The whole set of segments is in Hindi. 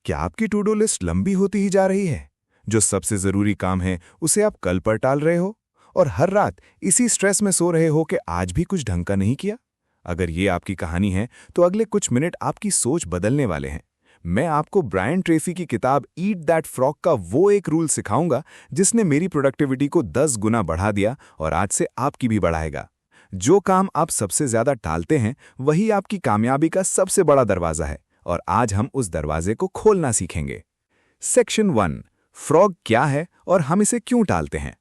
क्या आपकी टू डू लिस्ट लंबी होती ही जा रही है? जो सबसे जरूरी काम है उसे आप कल पर टाल रहे हो और हर रात इसी स्ट्रेस में सो रहे हो कि आज भी कुछ ढंग का नहीं किया? अगर ये आपकी कहानी है तो अगले कुछ मिनट आपकी सोच बदलने वाले हैं। मैं आपको ब्रायन ट्रेसी की किताब ईट दैट फ्रॉग का वो एक रूल सिखाऊंगा जिसने मेरी प्रोडक्टिविटी को 10 गुना बढ़ा दिया और आज से आपकी भी बढ़ाएगा। जो काम आप सबसे ज्यादा टालते हैं वही आपकी कामयाबी का सबसे बड़ा दरवाजा है और आज हम उस दरवाजे को खोलना सीखेंगे। सेक्शन 1, फ्रॉग क्या है और हम इसे क्यों टालते हैं?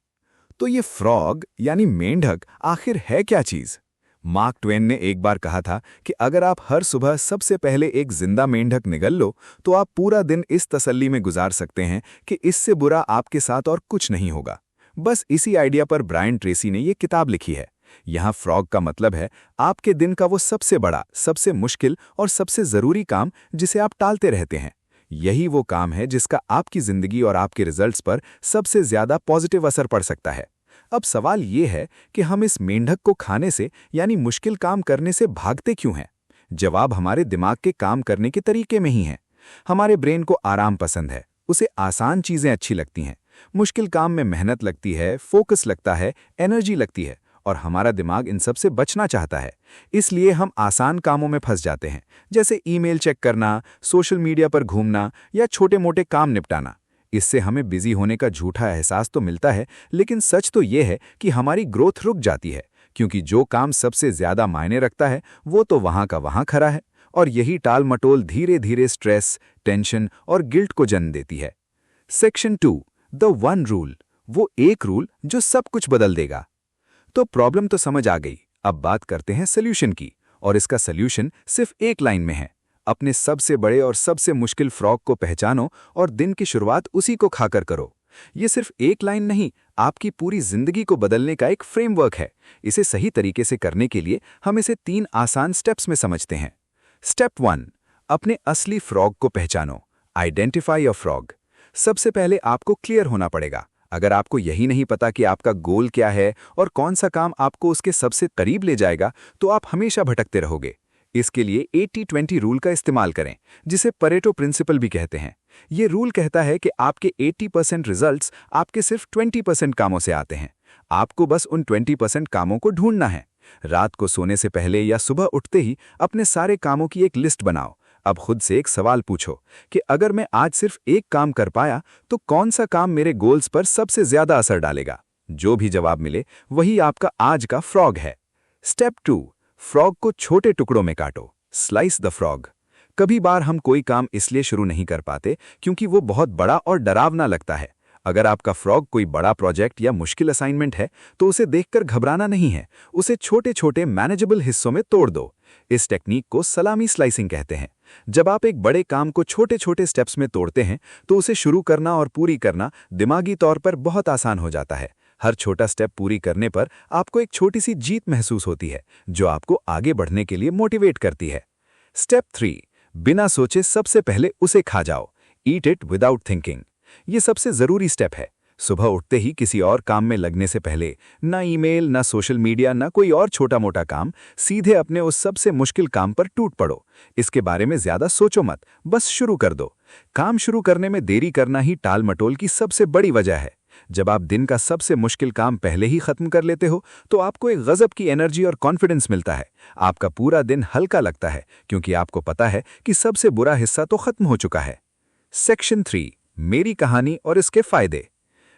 तो ये फ्रॉग यानी मेंढक आखिर है क्या चीज? मार्क ट्वेन ने एक बार कहा था कि अगर आप हर सुबह सबसे पहले एक जिंदा मेंढक निगल लो तो आप पूरा दिन इस तसल्ली में गुजार सकते हैं कि इससे बुरा आपके साथ और कुछ नहीं होगा। बस इसी आइडिया पर ब्रायन ट्रेसी ने ये किताब लिखी है। यहाँ फ्रॉग का मतलब है आपके दिन का वो सबसे बड़ा, सबसे मुश्किल और सबसे जरूरी काम जिसे आप टालते रहते हैं। यही वो काम है जिसका आपकी जिंदगी और आपके रिजल्ट्स पर सबसे ज्यादा पॉजिटिव असर पड़ सकता है। अब सवाल ये है कि हम इस मेंढक को खाने से यानी मुश्किल काम करने से भागते क्यों हैं? जवाब हमारे दिमाग के काम करने के तरीके में ही है। हमारे ब्रेन को आराम पसंद है, उसे आसान चीजें अच्छी लगती हैं। मुश्किल काम में मेहनत लगती है, फोकस लगता है, एनर्जी लगती है और हमारा दिमाग इन सब से बचना चाहता है। इसलिए हम आसान कामों में फंस जाते हैं, जैसे ईमेल चेक करना, सोशल मीडिया पर घूमना या छोटे-मोटे काम निपटाना। इससे हमें बिजी होने का झूठा एहसास तो मिलता है, लेकिन सच तो ये है कि हमारी ग्रोथ रुक जाती है, क्योंकि जो काम सबसे ज्यादा मायने रखता है वो तो वहां का वहां खड़ा है और यही टाल-मटोल धीरे-धीरे स्ट्रेस, टेंशन और गिल्ट को जन्म देती है। सेक्शन 2, द वन रूल, वो एक रूल जो सब कुछ बदल देगा। तो प्रॉब्लम तो समझ आ गई, अब बात करते हैं सोल्यूशन की। और इसका सोल्यूशन सिर्फ एक लाइन में है। अपने सबसे बड़े और सबसे मुश्किल फ्रॉग को पहचानो और दिन की शुरुआत उसी को खाकर करो। ये सिर्फ एक लाइन नहीं, आपकी पूरी जिंदगी को बदलने का एक फ्रेमवर्क है। इसे सही तरीके से करने के लिए हम इसे 3 आसान स्टेप्स में समझते हैं। स्टेप 1, अपने असली फ्रॉग को पहचानो। Identify your frog. सबसे पहले आपको क्लियर होना पड़ेगा। अगर आपको यही नहीं पता कि आपका गोल क्या है और कौन सा काम आपको उसके सबसे करीब ले जाएगा, तो आप हमेशा भटकते रहोगे। इसके लिए 80-20 रूल का इस्तेमाल करें, जिसे परेटो प्रिंसिपल भी कहते हैं। ये रूल कहता है कि आपके 80% रिजल्ट्स आपके सिर्फ 20% कामों से आते हैं। आपको बस उन 20% कामों को ढूंढना है। रात को सोने से पहले या सुबह उठते ही अपने सारे कामों की एक लिस्ट बनाओ। अब खुद से एक सवाल पूछो कि अगर मैं आज सिर्फ एक काम कर पाया तो कौन सा काम मेरे गोल्स पर सबसे ज्यादा असर डालेगा? जो भी जवाब मिले वही आपका आज का फ्रॉग है। स्टेप 2, फ्रॉग को छोटे टुकड़ों में काटो। Slice the frog. कभी बार हम कोई काम इसलिए शुरू नहीं कर पाते क्योंकि वो बहुत बड़ा और डरावना लगता है। अगर आपका फ्रॉग कोई बड़ा प्रोजेक्ट या मुश्किल असाइनमेंट है तो उसे देखकर घबराना नहीं है, उसे छोटे छोटे मैनेजेबल हिस्सों में तोड़ दो। इस टेक्निक को सलामी स्लाइसिंग कहते हैं। जब आप एक बड़े काम को छोटे छोटे स्टेप्स में तोड़ते हैं तो उसे शुरू करना और पूरी करना दिमागी तौर पर बहुत आसान हो जाता है। हर छोटा स्टेप पूरी करने पर आपको एक छोटी सी जीत महसूस होती है, जो आपको आगे बढ़ने के लिए मोटिवेट करती है। स्टेप 3, बिना सोचे सबसे पहले उसे खा जाओ। Eat it without thinking. ये सबसे जरूरी स्टेप है। सुबह उठते ही किसी और काम में लगने से पहले ना ईमेल, ना सोशल मीडिया, ना कोई और छोटा मोटा काम, सीधे अपने उस सबसे मुश्किल काम पर टूट पड़ो। इसके बारे में ज्यादा सोचो मत, बस शुरू कर दो। काम शुरू करने में देरी करना ही टाल मटोल की सबसे बड़ी वजह है। जब आप दिन का सबसे मुश्किल काम पहले ही खत्म कर लेते हो तो आपको एक गजब की एनर्जी और कॉन्फिडेंस मिलता है। आपका पूरा दिन हल्का लगता है क्योंकि आपको पता है कि सबसे बुरा हिस्सा तो खत्म हो चुका है। सेक्शन 3, मेरी कहानी और इसके फायदे।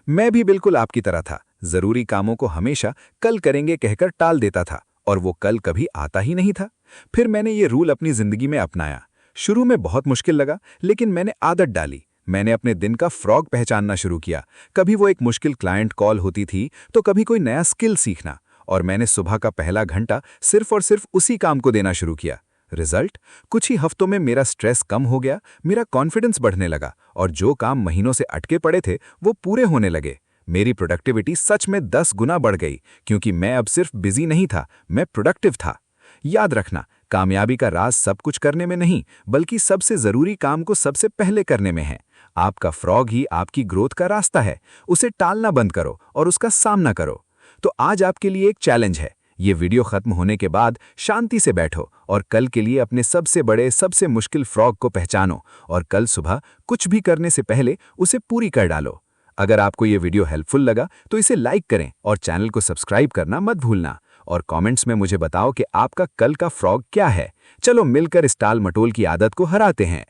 मैं भी बिल्कुल आपकी तरह था। जरूरी कामों को हमेशा कल करेंगे कहकर टाल देता था और वो कल कभी आता ही नहीं था। फिर मैंने ये रूल अपनी जिंदगी में अपनाया। शुरू में बहुत मुश्किल लगा, लेकिन मैंने आदत डाली। मैंने अपने दिन का फ्रॉग पहचानना शुरू किया। कभी वो एक मुश्किल क्लाइंट कॉल होती थी तो कभी कोई नया स्किल सीखना, और मैंने सुबह का पहला घंटा सिर्फ और सिर्फ उसी काम को देना शुरू किया। रिजल्ट, कुछ ही हफ्तों में मेरा स्ट्रेस कम हो गया, मेरा कॉन्फिडेंस बढ़ने लगा और जो काम महीनों से अटके पड़े थे वो पूरे होने लगे। मेरी प्रोडक्टिविटी सच में 10 गुना बढ़ गई, क्योंकि मैं अब सिर्फ बिजी नहीं था, मैं प्रोडक्टिव था। याद रखना, कामयाबी का राज सब कुछ करने में नहीं, बल्कि सबसे जरूरी काम को सबसे पहले करने में है। आपका फ्रॉग ही आपकी ग्रोथ का रास्ता है। उसे टालना बंद करो और उसका सामना करो। तो आज आपके लिए एक चैलेंज है। ये वीडियो खत्म होने के बाद शांति से बैठो और कल के लिए अपने सबसे बड़े सबसे मुश्किल फ्रॉग को पहचानो और कल सुबह कुछ भी करने से पहले उसे पूरी कर डालो। अगर आपको ये वीडियो हेल्पफुल लगा तो इसे लाइक करें और चैनल को सब्सक्राइब करना मत भूलना और कमेंट्स में मुझे बताओ कि आपका कल का फ्रॉग क्या है। चलो मिलकर इस टाल मटोल की आदत को हराते हैं।